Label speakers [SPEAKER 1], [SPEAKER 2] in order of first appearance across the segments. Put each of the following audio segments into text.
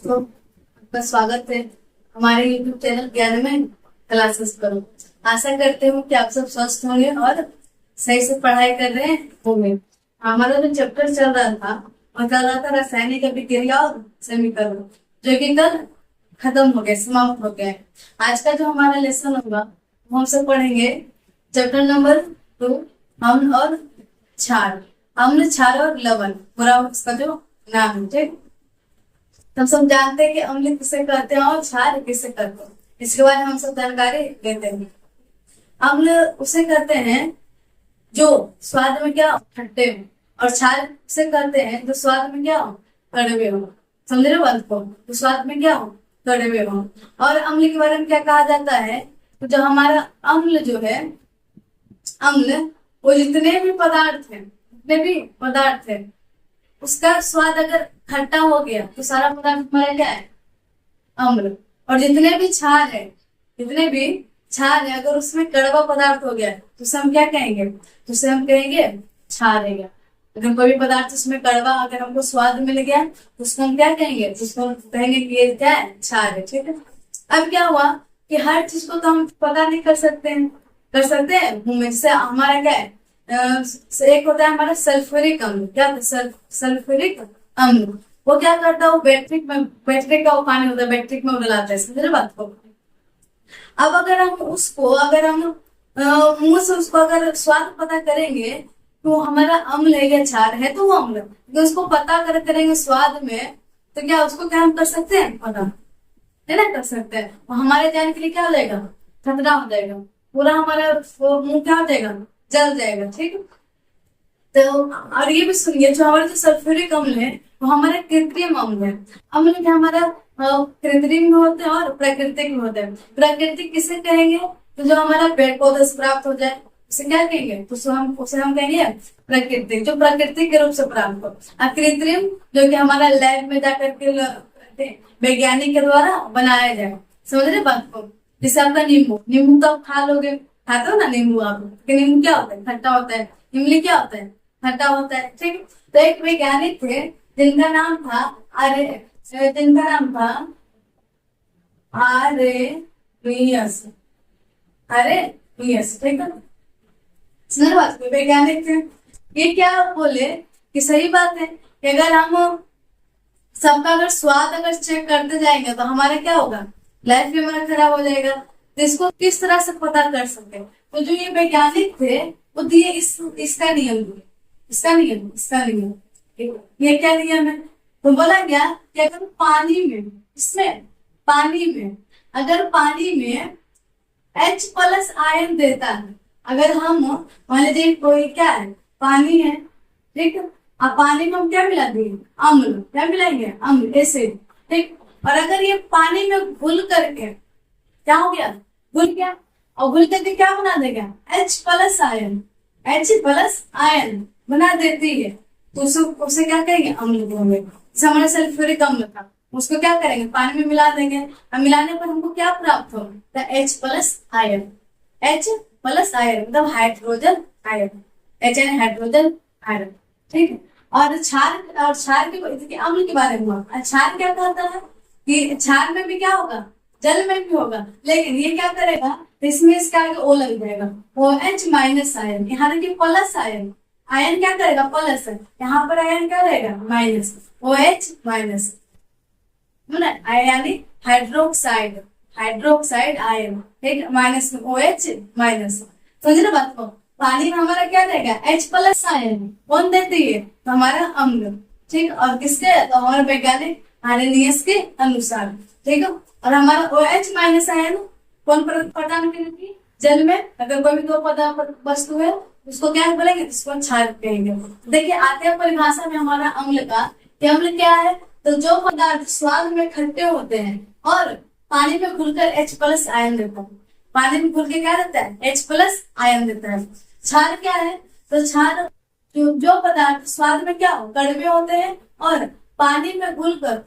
[SPEAKER 1] तो आपका स्वागत है हमारे YouTube चैनल ज्ञान में क्लासेस करो। आशा करते हूँ कि आप सब स्वस्थ होंगे और सही से पढ़ाई कर रहे होंगे। हमारा जो चैप्टर चल रहा था और चल रहा था रासायनिक अभिक्रिया और समीकरण, जो कि कल खत्म हो गया, समाप्त हो गया है। आज का जो हमारा लेसन होगा वो हम सब पढ़ेंगे चैप्टर नंबर 2, अम्ल और क्षार। अम्ल, क्षार और लवण पूरा उसका जो नाम है। ठीक, हम सब जानते हैं कि अम्ल किसे कहते हैं और क्षार किसे कहते हैं। इसके बारे में हम सब जानकारी लेते हैं। अम्ल उसे कहते हैं जो स्वाद में क्या खट्टे हो, और क्षार उसे कहते हैं जो स्वाद में क्या हो, कड़वे हो। समझ रहे हो बात को? तो स्वाद में क्या हो, कड़वे हो। और अम्ल के बारे में क्या कहा जाता है, तो जो हमारा अम्ल जो है, अम्ल वो जितने भी पदार्थ है, जितने भी पदार्थ है, उसका स्वाद अगर खट्टा हो गया तो सारा पदार्थ हमारा क्या है, अम्ल। और जितने भी क्षार है, जितने भी क्षार है, अगर उसमें कड़वा पदार्थ हो गया तो उसे हम क्या कहेंगे, तो उसे हम कहेंगे क्षार है। अगर कोई भी पदार्थ उसमें कड़वा अगर हमको स्वाद मिल गया तो उसको हम क्या कहेंगे, तो उसको हम कहेंगे कि ये क्या है, क्षार है। ठीक है। अब क्या हुआ कि हर चीज को तो हम पता नहीं कर सकते हैं, कर सकते हैं जैसे हमारा क्या है, एक होता है हमारा सल्फ्यूरिक अम्ल। क्या होता है? सल्फ्यूरिक अम्ल। वो क्या करता है, वो बैटरी का वो पानी होता है, बैटरी में उड़ाता है। समझ रहे बात को? अब अगर हम उसको, अगर हम मुंह से उसको अगर स्वाद पता करेंगे तो हमारा अम्ल है या क्षार है, तो वो अम्ल। तो उसको पता करेंगे स्वाद में, तो क्या उसको क्या हम कर सकते हैं, पता है ना, कर सकते हैं। तो हमारे जान के लिए क्या हो जाएगा, खतरा हो जाएगा, पूरा हमारा मुंह क्या हो जाएगा, जल जाएगा। ठीक है। तो और ये भी सुनिए, जो हमारा जो सल्फ्यूरिक अम्ल है वो हमारा कृत्रिम अम्ल है। अम्ल क्या हमारा कृत्रिम में होते हैं और प्राकृतिक में होते हैं। प्राकृतिक किसे कहेंगे, तो जो हमारा पेड़ पौधे से प्राप्त हो जाए उसे क्या कहेंगे, तो उसे हम कहेंगे प्राकृतिक, जो प्राकृतिक के रूप से प्राप्त हो। और कृत्रिम जो कि हमारा लैब में जाकर के वैज्ञानिक के द्वारा बनाया जाए। समझ रहे बात को? जैसे आपका नींबू, नींबू तो आप खा लोगे, खाते हो ना नींबू आप, नींबू क्या होता है, खट्टा होता है। इमली क्या होता है, खट्टा होता है। ठीक। तो एक वैज्ञानिक थे जिनका नाम था आर्रेनियस। आर्रेनियस। ठीक है। सुनो बात को, वैज्ञानिक थे। ये क्या बोले कि सही बात है कि अगर हम सबका अगर स्वाद अगर चेक करते जाएंगे तो हमारा क्या होगा, लाइफ भी हमारा खराब हो जाएगा। तो इसको किस तरह से पता कर सकते हैं, तो जो ये वैज्ञानिक थे वो दिए इसका नियम दिए। इसका नियम ये क्या नियम है, तो बोला गया कि अगर पानी में, इसमें पानी में, अगर पानी में H+ आयन देता है, अगर हम मान लीजिए कोई क्या है, पानी है। ठीक है। अब पानी में हम क्या मिला देंगे, अम्ल। क्या मिलाएंगे, अम्ल, एसिड। ठीक। और अगर ये पानी में घुल करके क्या हो गया, घुल गया, और घुल करके क्या बना देगा, H+ आयन, H+ आयन बना देती है, तो उसे क्या करेंगे, अम्ल बोलेंगे। जैसे हमारा सल्फ्यूरिक अम्ल था, उसको क्या करेंगे, पानी में मिला देंगे, और मिलाने पर हमको क्या प्राप्त होगा, H+ आयन। H+ आयन मतलब हाइड्रोजन आयन, H यानी हाइड्रोजन आयन। ठीक है। और क्षार के अम्ल के बारे में हुआ। क्षार क्या कहता है कि क्षार में भी क्या होगा, जल में भी होगा, लेकिन ये क्या करेगा, तो इसमें इसका आगे O लग जाएगा, OH- आयन। यहाँ देखिए प्लस आयन, आयन क्या करेगा, प्लस है, यहाँ पर आयन क्या रहेगा, माइनस, OH-, यानी हाइड्रोक्साइड, हाइड्रोक्साइड आयन। ठीक, माइनस में OH-। समझ रहे बात को? पानी में हमारा क्या रहेगा, H+ आयन कौन देती है, तो हमारा अम्ल। ठीक। और किसके, तो हमारे वैज्ञानिक आर्रेनियस के अनुसार। ठीक है। और हमारा OH- आयन कौन प्रदान करेगी, जल में। अगर कोई भी दो पदार्थ वस्तु है उसको क्या बोलेंगे, इसको क्षार कहेंगे। देखिए आते हैं परिभाषा में हमारा अम्ल का, कि अम्ल क्या है, तो जो पदार्थ स्वाद में खट्टे होते हैं और पानी में घुलकर H+ आयन देता है। पानी में घुल के क्या देता है, H+ आयन देता है। क्षार क्या है, तो क्षार जो पदार्थ स्वाद में क्या हो, कड़वे होते हैं और पानी में घुलकर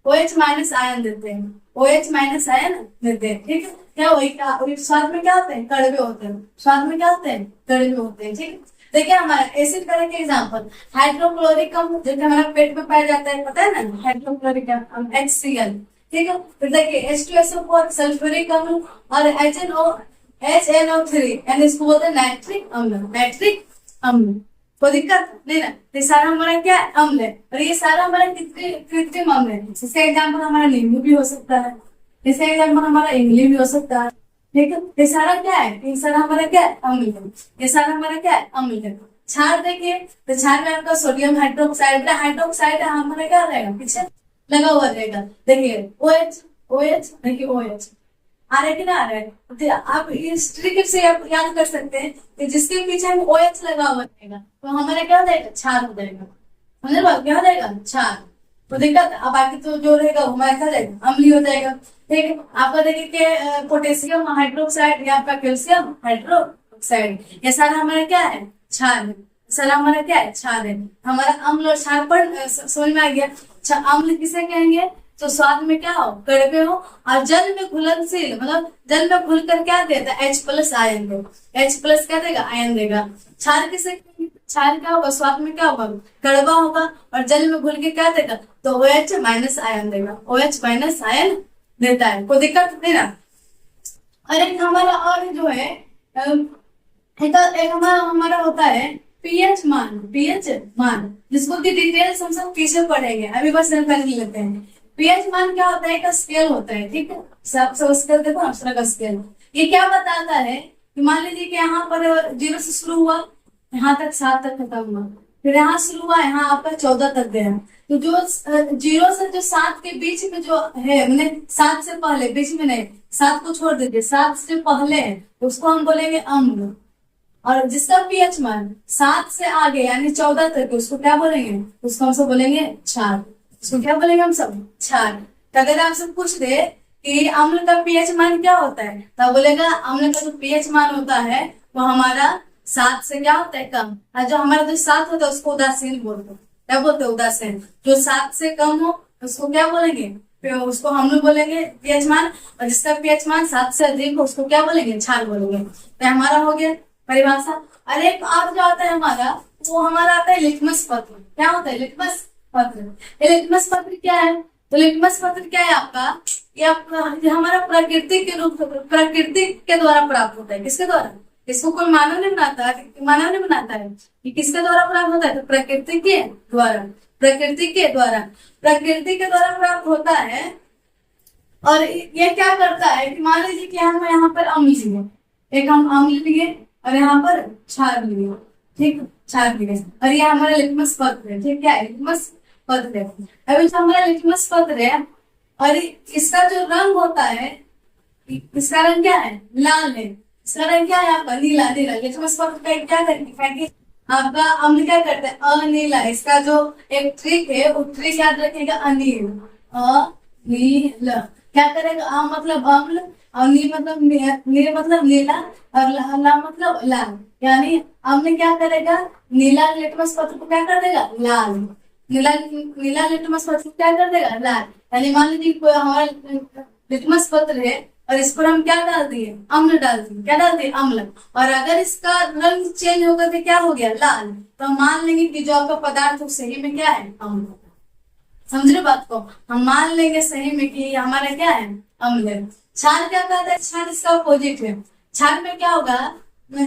[SPEAKER 1] OH- आयन देते हैं, OH- आयन देते हैं। ठीक है। क्या वही स्वाद में क्या होते हैं, कड़वे होते हैं। स्वाद में क्या होते हैं, कड़वे होते हैं। ठीक है। देखिए हमारा एसिड का एक एग्जाम्पल हाइड्रोक्लोरिक अम्ल, जो कि हमारा पेट में पाया जाता है, पता है ना, हाइड्रोक्लोरिक अम्ल HCl। ठीक है, फिर देखिए H2SO4 सल्फ्यूरिक अम्ल, और HNO3 यानी इसको बोलते हैं नाइट्रिक अम्ल, नाइट्रिक अम्ल। कोई दिक्कत नहीं ना, ये सारा हमारा क्या है, अम्ल है, और ये सारा हमारा कृत्रिम अम्ल है। इसका एग्जाम्पल हमारा नींबू भी हो सकता है, इसका एग्जाम्पल हमारा इमली भी हो सकता है। ठीक है, ये सारा क्या है, ये सारा हमारा क्या है, अम्ल है, ये सारा हमारा क्या है, अम्ल है। क्षार देखिए, तो क्षार में आपका सोडियम हाइड्रोक्साइड, हाइड्रोक्साइड हमारा क्या रहेगा, पीछे लगा हुआ रहेगा। देखिए OH, OH, देखिए OH आ रहा है कि ना आ रहा है, तो आप इस तरीके से आप याद कर सकते हैं कि जिसके पीछे हम OH लगा हुआ रहेगा तो हमारा क्या हो जाएगा, क्षार हो जाएगा। समझ लो क्या हो जाएगा, क्षार। तो दिक्कत, अब बाकी तो जो रहेगा वो हमारा क्या हो जाएगा, अम्लीय हो जाएगा। ठीक है, आपका देखिए कि पोटेशियम हाइड्रोक्साइड या आपका कैल्शियम हाइड्रोक्साइड, ये सारा हमारा क्या है, क्षार है, सारा हमारा क्या है, क्षार है। हमारा अम्ल और क्षार पर समझ में आ गया। अच्छा, अम्ल किसे कहेंगे, तो स्वाद में क्या हो, कड़वे हो, और जल में घुलनशील, मतलब जल में घुलकर क्या देता है, H+ आयन देगा, H+ क्या देगा, आयन देगा। क्षार किसे कहेंगे, क्षार क्या होगा, स्वाद में क्या होगा, कड़वा होगा, और जल में घुल के क्या देगा, तो OH- आयन देगा, OH- आयन देता है। कोई दिक्कत नहीं ना। और एक हमारा और जो है एक हमारा होता है पीएच मान, पीएच मान, जिसको की डिटेल्स हम सब पीछे पढ़ेंगे, अभी बस कर लेते हैं। पीएच मान क्या होता है, एक स्केल होता है। ठीक है, सब स्केल देखो, अप्सरा का स्केल, ये क्या बताता है कि मान लीजिए कि यहाँ पर 0 से शुरू हुआ, यहाँ तक 7 तक खत्म हुआ, फिर यहाँ शुरू हुआ, यहाँ आपका 14 तक गया। तो जो 0 से जो 7 के बीच में जो है, मैंने 7 से पहले, बीच में नहीं, 7 को छोड़ दीजिए, 7 से पहले है, तो उसको हम बोलेंगे अम्ल। और जिसका पीएच मान 7 से आगे यानी 14 तक, उसको क्या बोलेंगे, उसको हम सब बोलेंगे क्षार। उसको क्या बोलेंगे हम सब, क्षार। तो अगर आपसे पूछ दे कि अम्ल का पीएच मान क्या होता है, तो बोलेगा अम्ल का जो पीएच मान होता है वो हमारा 7 से क्या होता है, कम। और जो हमारा जो 7 होता है उसको उदासीन बोलते हैं। क्या बोलते हैं, उदासीन। जो 7 से कम हो उसको क्या बोलेंगे, उसको हम लोग बोलेंगे पीएच मान, और जिसका पीएच मान 7 से अधिक हो उसको क्या बोलेंगे, क्षार बोलेंगे। तो हमारा हो गया परिभाषा। और एक और जो आता है हमारा, वो हमारा आता है लिटमस पत्र। क्या होता है, लिटमस पत्र। ये लिटमस पत्र क्या है, तो लिटमस पत्र क्या है आपका, ये हमारा प्रकृति के रूप, प्रकृति के द्वारा प्राप्त होता है। किसके द्वारा, इसको कोई मानव नहीं बनाता, मानव नहीं बनाता है, ये किसके द्वारा प्राप्त होता है, तो प्रकृति के द्वारा, प्रकृति के द्वारा, प्रकृति के द्वारा प्राप्त होता है। और ये क्या करता है कि मान लीजिए कि हम यहाँ पर अम्ल लिए, एक हम अम्ल लिए और यहाँ पर क्षार लिए। ठीक, क्षार लिए, और ये हमारा लिटमस पत्र है। ठीक है, लिटमस पत्र है। अभी जो हमारा लिटमस पत्र है, और इसका जो रंग होता है, इसका रंग क्या है, लाल है। इसका रंग क्या है आपका, नीला, नीला। लिटमस पत्र का क्या करेंगे, आपका अम्ल क्या करता है, अनीला। इसका जो एक ट्रिक है, वो ट्रिक याद रखिएगा, अनील, अनील। क्या करेगा, आ मतलब अम्ल, और नी मतलब मतलब नीला, और ला मतलब लाल। यानी अम्ल क्या करेगा, नीला लिटमस पत्र को क्या कर देगा, लाल। नीला लिटमस पत्र को क्या कर देगा, लाल। यानी मान लीजिए हमारा लिटमस पत्र है और इस पर हम क्या डाल दिए, अम्ल डाल दिए। क्या डाल दिए, अम्ल। और अगर इसका रंग चेंज होकर के क्या हो गया, लाल, तो हम मान लेंगे कि जो आपका पदार्थ है सही में क्या है, अम्ल। समझ रहे बात को, हम मान लेंगे सही में कि हमारा क्या है, अम्ल है। क्षार क्या कहता है, क्षार इसका अपोजिट है। क्षार में क्या होगा,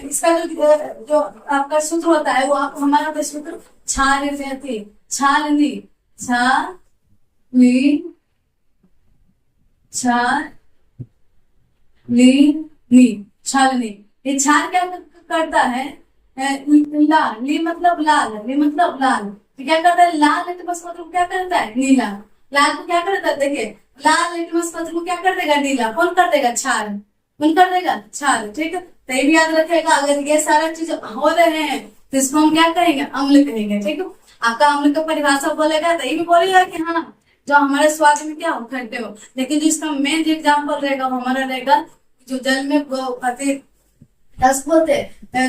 [SPEAKER 1] इसका जो आपका सूत्र होता है वो हमारा सूत्र क्षार रहती, छालनी, छालनी। ये क्षार क्या करता है, लाल, ली मतलब लाल, ली मतलब लाल। तो क्या करता है, लाल लिटमस पत्र को क्या करता है, नीला। लाल को क्या करता है, देखिए लाल लिटमस पत्र को क्या कर देगा, नीला। कौन कर देगा, क्षार। कौन कर देगा, क्षार। ठीक है, तो ये भी याद रखेगा। अगर ये सारा चीज हो रहे हैं तो इसको हम क्या कहेंगे, अम्ल कहेंगे। ठीक है, आपका अम्ल का परिभाषा बोलेगा तो ये भी बोलेगा कि हाँ जो हमारे स्वाद में क्या हो, खट्टे हो। लेकिन जो इसका मेन एग्जाम्पल रहेगा वो हमारा रहेगा जो जल में बोलते,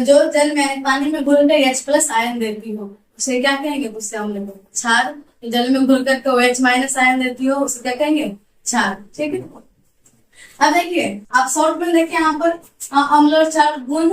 [SPEAKER 1] जो जल में पानी में घुल कर H+ आयन देती हो उसे क्या कहेंगे, उससे अम्ल को क्षार। जल में घुल करके OH- आयन देती हो उसे क्या कहेंगे, क्षार। ठीक है, अब देखिए आप शॉर्ट में देखिए यहाँ पर अम्ल और क्षार, गुण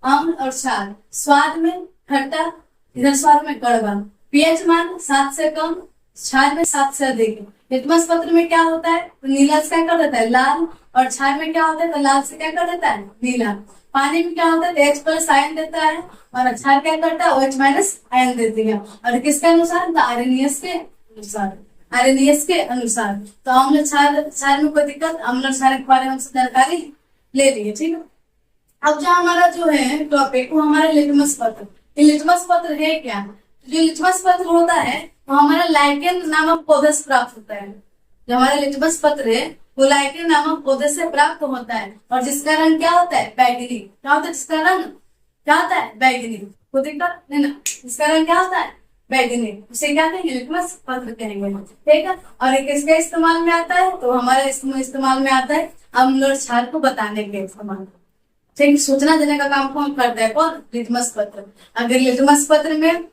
[SPEAKER 1] अम्ल और क्षार, स्वाद में खट्टा, इधर स्वर में कड़वा। पीएच मान 7 से कम, क्षार में 7 से अधिक। लिटमस पत्र में क्या होता है, तो नीला से क्या कर देता है, लाल, और क्षार में क्या होता है, तो लाल से क्या कर देता है, नीला। पानी में क्या होता है, H प्लस आयन देता है, और क्षार क्या करता है, OH माइनस आयन देती है। और किसके अनुसार, तो आरएनएस के अनुसार, आरएनएस के अनुसार। तो अम्ल क्षार में कोई दिक्कत, अम्ल क्षार के बारे में हमसे जानकारी ले लिए, ठीक है। अब जो हमारा जो है टॉपिक, वो हमारा लिटमस पत्र। लिटमस पत्र है क्या, जो लिटमस पत्र होता है वो हमारा लाइकेन नामक पौधे से प्राप्त होता है। जो हमारा लिटमस पत्र है वो लाइकेन नामक पौधे से प्राप्त होता है, और जिसका रंग क्या होता है, बैगनी। क्या होता है, जिसका रंग क्या होता है, बैगनी। को दिक्कत नहीं ना, जिसका रंग क्या होता है, बैगनी, उसे क्या कहेंगे, लिटमस पत्र कहेंगे, ठीक है। और एक किसके इस्तेमाल में आता है, तो हमारा इस्तेमाल में आता है अम्ल और क्षार को बताने के इस्तेमाल, ठीक, सूचना देने का काम कौन करता है, कौन, लिटमस पत्र। अगर लिटमस पत्र में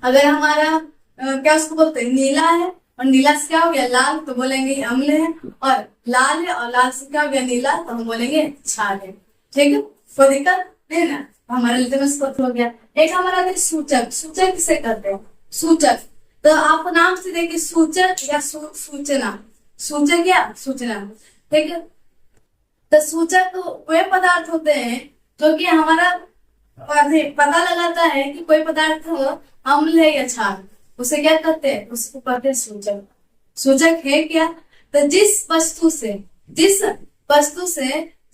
[SPEAKER 1] अगर हमारा क्या उसको बोलते हैं, नीला है, और नीला से क्या हो गया, लाल, तो बोलेंगे अम्ल है। और लाल है, और लाल से क्या हो गया, नीला, तो हम बोलेंगे क्षार है, ठीक है। कोई दिक्कत नहीं ना, हमारा लिटमस पत्र हो गया। एक हमारा सूचक, सूचक किसे कहते हैं, सूचक। तो आप नाम से देखिए, सूचक या सूचना, सूचक या सूचना, ठीक है। तो सूचक वे पदार्थ होते हैं जो कि हमारा पता लगाता है कि कोई पदार्थ अम्ल है या क्षार, उसे क्या कहते हैं, उसको कहते हैं सूचक। सूचक है क्या, तो जिस वस्तु से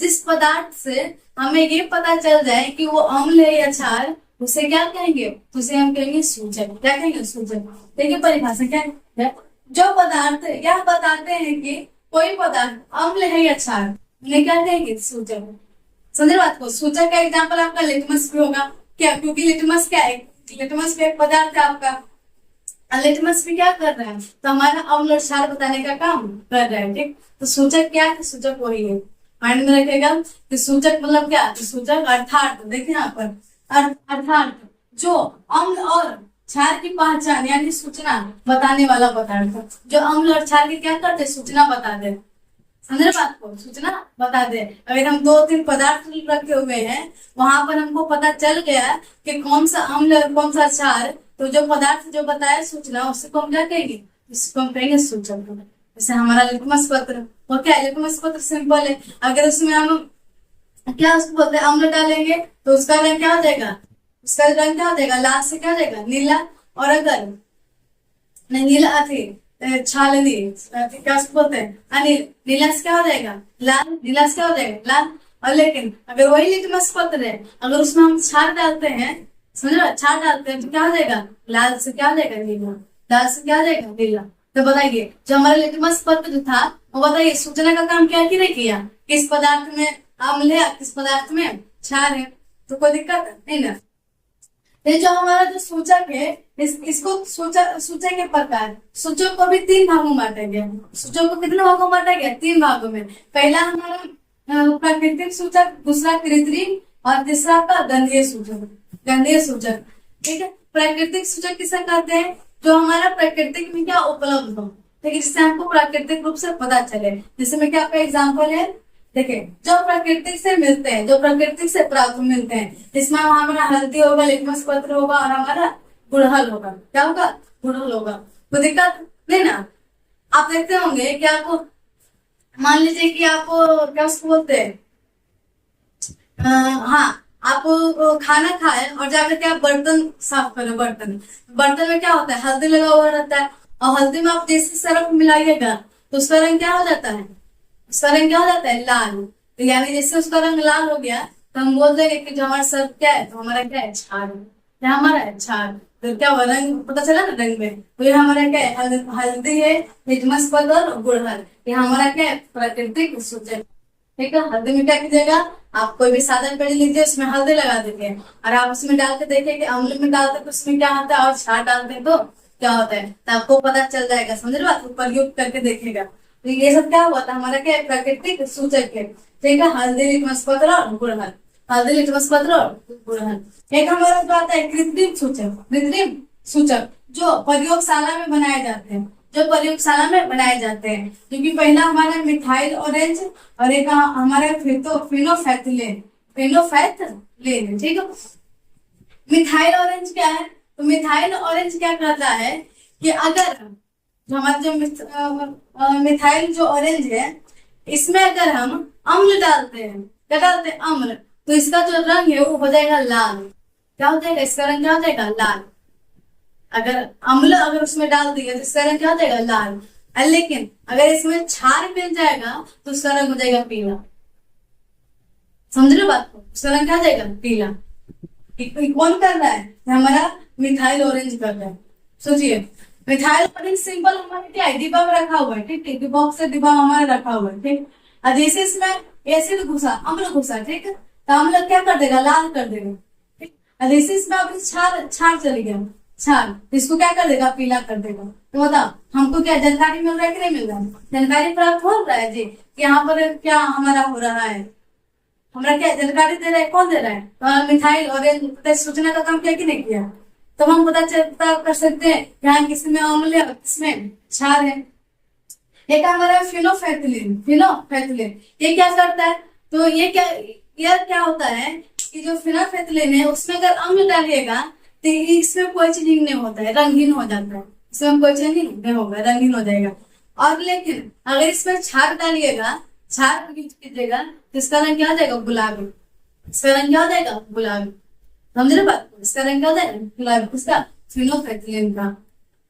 [SPEAKER 1] जिस पदार्थ से हमें ये पता चल जाए कि वो अम्ल है या क्षार, उसे क्या कहेंगे, उसे हम कहेंगे सूचक। क्या कहेंगे, सूचक। देखिए परिभाषा क्या है, जो पदार्थ यह बताते हैं कि कोई पदार्थ अम्ल है या क्षार, उन्हें क्या कहेंगे, सूचक। समझे बात को। सूचक का एग्जाम्पल आपका लिटमस भी होगा, क्या, क्योंकि लिटमस क्या है, लिटमस भी एक पदार्थ है आपका। लिटमस भी क्या कर रहा है, तो हमारा अम्ल और क्षार बताने का काम कर रहा है, ठीक। तो सूचक क्या है, सूचक वही है, माइंड में रखेगा कि सूचक मतलब क्या, तो सूचक अर्थात, देखिए यहाँ पर अर्थात जो अम्ल और क्षार की पहचान यानी सूचना बताने वाला पदार्थ, जो अम्ल और क्षार की क्या करते, सूचना बता दे। समझे बात को, सूचना बता दे। अगर हम 2-3 पदार्थ रखे हुए हैं, वहां पर हमको पता चल गया कि कौन सा अम्ल और कौन सा क्षार, तो जो पदार्थ जो बताया सूचना, उसको हम क्या कहेंगे, उसको हम कहेंगे सूचक। जैसे हमारा लिटमस पत्र, वो क्या है, लिटमस पत्र सिंपल है। अगर उसमें हम क्या उसको बोलते हैं, अम्ल डालेंगे, तो उसका रंग क्या हो जाएगा, उसका रंग क्या हो जाएगा, लाल से क्या हो जाएगा, नीला। और अगर नहीं, नीला छालनी, क्या उसको बोलते हैं, अनिल, नीला से क्या हो जाएगा, लाल, नीला से क्या हो जाएगा, लाल। और लेकिन अगर वही लिटमस पत्र है, अगर उसमें हम क्षार डालते हैं, समझो, क्षार डालते हैं, तो क्या हो जाएगा, लाल से क्या हो जाएगा, नीला, लाल से क्या हो जाएगा, नीला। तो बताइए, जो हमारा लिटमस पत्र था, वो बताइए सूचना का काम क्या नहीं किया, किस पदार्थ में अम्ल है, किस पदार्थ में क्षार है, तो कोई दिक्कत नहीं ना। ये जो हमारा जो सूचक है, इसको सूचक के प्रकार, सूचक को भी 3 भागों में बांटा गया। सूचक को कितने भागों में बांटा गया, 3 भागों में। पहला हमारा प्राकृतिक सूचक, दूसरा कृत्रिम, और तीसरा का गंधीय सूचक, गंधीय सूचक, ठीक है। प्राकृतिक सूचक किसे कहते हैं, जो हमारा प्राकृतिक में क्या उपलब्ध हो, ठीक है, जिससे हमको प्राकृतिक रूप से पता चले। जैसे में क्या आपका एग्जाम्पल है, देखिए, जो प्रकृति से मिलते हैं, जो प्रकृति से प्राप्त मिलते हैं, इसमें हमारा हल्दी होगा, लिटमस पत्र होगा, और हमारा गुड़हल होगा। क्या होगा, गुड़हल होगा। कोई दिक्कत नहीं ना। आप देखते होंगे कि आपको, मान लीजिए कि आपको क्या उसको बोलते हैं, हाँ, आप खाना खाए और जाकर के आप बर्तन साफ करो, बर्तन में क्या होता है, हल्दी लगा हुआ रहता है, और हल्दी में आप जैसे सरफ मिलाइएगा, तो उसका रंग क्या हो जाता है, उसका रंग क्या हो जाता है, लाल। तो यानी जैसे उसका रंग लाल हो गया, तो हम बोल देंगे कि जो हमारा सर्फ क्या है, तो हमारा क्या है, क्षार है। क्या हमारा है, क्षार। तो क्या हुआ, रंग पता चला ना, रंग में। तो ये हमारा क्या है, हल्दी है, लिटमस पत्र और गुड़हल, ये हमारा क्या है, प्राकृतिक सूचक, ठीक है। हल्दी में क्या कीजिएगा, आप कोई भी साधन पेड़ लीजिए, उसमें हल्दी लगा दीजिए, और आप उसमें डाल के देखिए कि अम्ल में डालते तो उसमें क्या होता है, और क्षार डालते हैं तो क्या होता है, तो आपको पता चल जाएगा। समझ लो, आप प्रयोग करके देखिएगा। तो ये सब क्या हुआ था, हमारा क्या है, प्राकृतिक सूचक है, ठीक है। हल्दी, लिटमस पत्र और गुड़हल, हल्दी, लिटमस पत्र और गुड़हल। एक हमारा जो आता है कृत्रिम सूचक, कृत्रिम सूचक जो प्रयोगशाला में बनाए जाते हैं, जो प्रयोगशाला में बनाए जाते हैं, क्योंकि पहला हमारा मिथाइल ऑरेंज, और एक हमारा फिनोफैथलेन, ठीक है। मिथाइल ऑरेंज क्या है? तो मिथाइल ऑरेंज क्या करता है कि अगर जो हमारा जो मिथाइल जो ऑरेंज है, इसमें अगर हम अम्ल डालते हैं, क्या डालते हैं? अम्ल, तो इसका जो रंग है वो हो जाएगा लाल। क्या हो जाएगा? इसका रंग क्या हो जाएगा? लाल। अगर अम्ल अगर उसमें डाल दिया तो इसका रंग क्या हो जाएगा? लाल। लेकिन अगर इसमें क्षार मिल जाएगा तो उसका रंग हो जाएगा पीला। समझ लो बात को? उसका रंग क्या हो जाएगा? पीला। कौन कर रहा है? हमारा मिथाइल ऑरेंज कर रहा है। सोचिए, मिथाइल ऑरेंज सिंपल हमारे क्या है? डिब्बा में रखा हुआ है, ठीक है, डिब्बा से डिब्बा हमारा रखा हुआ है, ठीक। और जैसे इसमें एसिड घुसा, अम्ल घुसा, ठीक है, तो अम्ल क्या कर देगा? लाल कर देगा, ठीक। और जैसे इसमें अभी क्षार क्षार चली गया, क्षार, तो इसको क्या कर देगा? पीला कर देगा। तो बताओ हमको क्या जानकारी मिल रहा है कि नहीं मिल रहा है? जानकारी प्राप्त हो रहा है जी कि यहाँ पर क्या हमारा हो रहा है। हमारा क्या जानकारी दे रहा है? कौन दे रहा है? तो मिथाइल ऑरेंज सूचना का काम क्या कि नहीं किया? तो हम पता कर सकते हैं यहाँ किसमें अम्ल है, किसमें क्षार है। एक हमारा फिनोफेथिलीन, फिनोफेथिलीन ये क्या करता है? तो ये क्या होता है कि जो फिनोफेथिलीन है उसमें अगर अम्ल डालिएगा तो इसमें कोई चेंजिंग नहीं होता है, रंगीन हो जाता है। इसमें कोई चेंजिंग नहीं होगा, रंगीन हो जाएगा। और लेकिन अगर इसमें क्षार डालिएगा, क्षार यूज कीजिएगा, तो इसका रंग क्या हो जाएगा? गुलाबी। इसका रंग क्या हो जाएगा? गुलाबी। समझ रहे बात को? इसका रंग क्या हो जाएगा? गुलाबी। किसका? फिनोफेथिलीन का।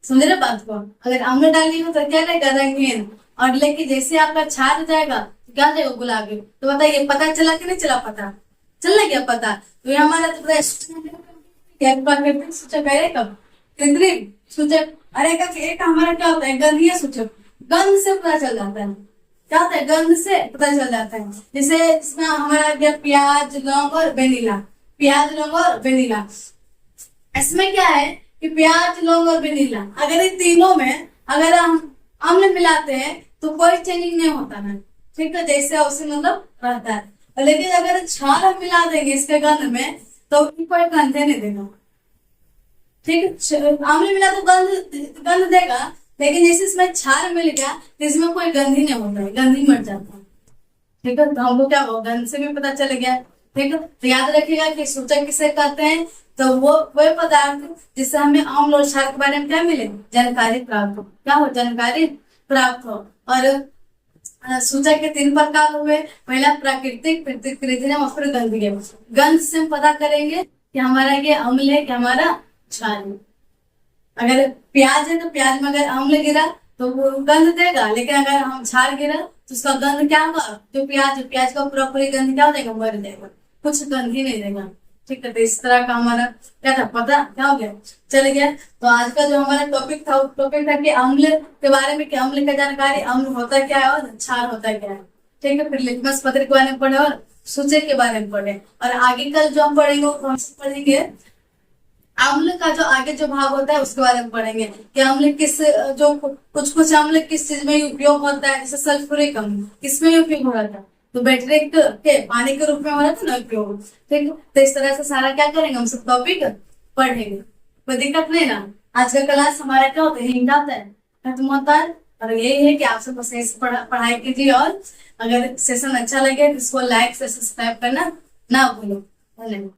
[SPEAKER 1] समझ रहे बात को? अगर अम्ल डालिएगा तो क्या रहेगा? रंगीन। और लेकिन जैसे आपका क्षार जाएगा तो क्या हो जाएगा? गुलाबी। तो बताइए पता चला कि नहीं चला? पता चल गया पता। तो ये हमारा जो प्राकृतिक सूचक है, कब कृत्रिम सूचक, अरे एक हमारा क्या होता है? गंधीय सूचक। गंध से पता चल जाता है। क्या होता है? गंध से पता चल जाता है। जैसे इसमें हमारा गया प्याज, लौंग और वेनिला। प्याज, लौंग और वेनिला। इसमें क्या है कि प्याज, लौंग और वेनिला, अगर इन तीनों में अगर हम अम्ल मिलाते हैं तो कोई चेंजिंग नहीं होता है, ठीक है, जैसे उसे मतलब रहता है। लेकिन अगर क्षार हम मिला देंगे इसके गंध में तो कोई गंध नहीं देगा, ठीक है। अम्ल मिला तो गंध देगा, लेकिन जैसे इसमें क्षार मिल गया तो इसमें कोई गंध ही नहीं होता है, गंध ही मर जाता है, ठीक है। तो हमको क्या होगा? गंध से भी पता चल गया, ठीक है। तो याद रखिएगा कि सूचक किसे कहते हैं? तो वो पदार्थ जिससे हमें अम्ल और क्षार के बारे में क्या मिले? जानकारी प्राप्त हो। क्या हो? जानकारी प्राप्त हो। और सूचक के 3 प्रकार हुए। पहला प्राकृतिक, कृत्रिम और फिर गंधीय। गंध से हम पता करेंगे कि हमारा ये अम्ल है कि हमारा क्षार है। अगर प्याज है तो प्याज में अगर अम्ल गिरा तो वो गंध देगा, लेकिन अगर हम क्षार गिरा तो उसका गंध क्या होगा? जो प्याज का पूरी गंध क्या हो जाएगा? मर जाएगा, कुछ गंध ही नहीं देगा, ठीक है। तो इस तरह का हमारा क्या था? पता क्या हो गया? चल गया। तो आज का जो हमारा टॉपिक था कि अम्ल के बारे में, कि अम्ल का जानकारी, अम्ल होता क्या है और क्षार होता क्या है, ठीक है। फिर लिटमस पत्र के बारे में पढ़े और सूचक के बारे में पढ़े। और आगे कल जो हम पढ़ेंगे वो कौन से पढ़ेंगे? अम्ल का जो आगे जो भाग होता है उसके बारे में पढ़ेंगे कि अम्ल किस, जो कुछ अम्ल किस चीज में उपयोग होता है। जैसे सल्फ्यूरिक अम्ल किसमें उपयोग हो रहा था? तो बैटरी के पानी के रूप में हो रहा था ना उपयोग, ठीक। तो इस तरह से सारा क्या करेंगे? हम सब टॉपिक पढ़ेंगे, कोई दिक्कत नहीं ना। आज का क्लास हमारा क्या होता है? हिंदी आता है, खत्म होता है। और यही है कि आप सब सही से पढ़ाई कीजिए, और अगर सेशन अच्छा लगे तो इसको लाइक से सब्सक्राइब करना ना भूलो। धन्यवाद।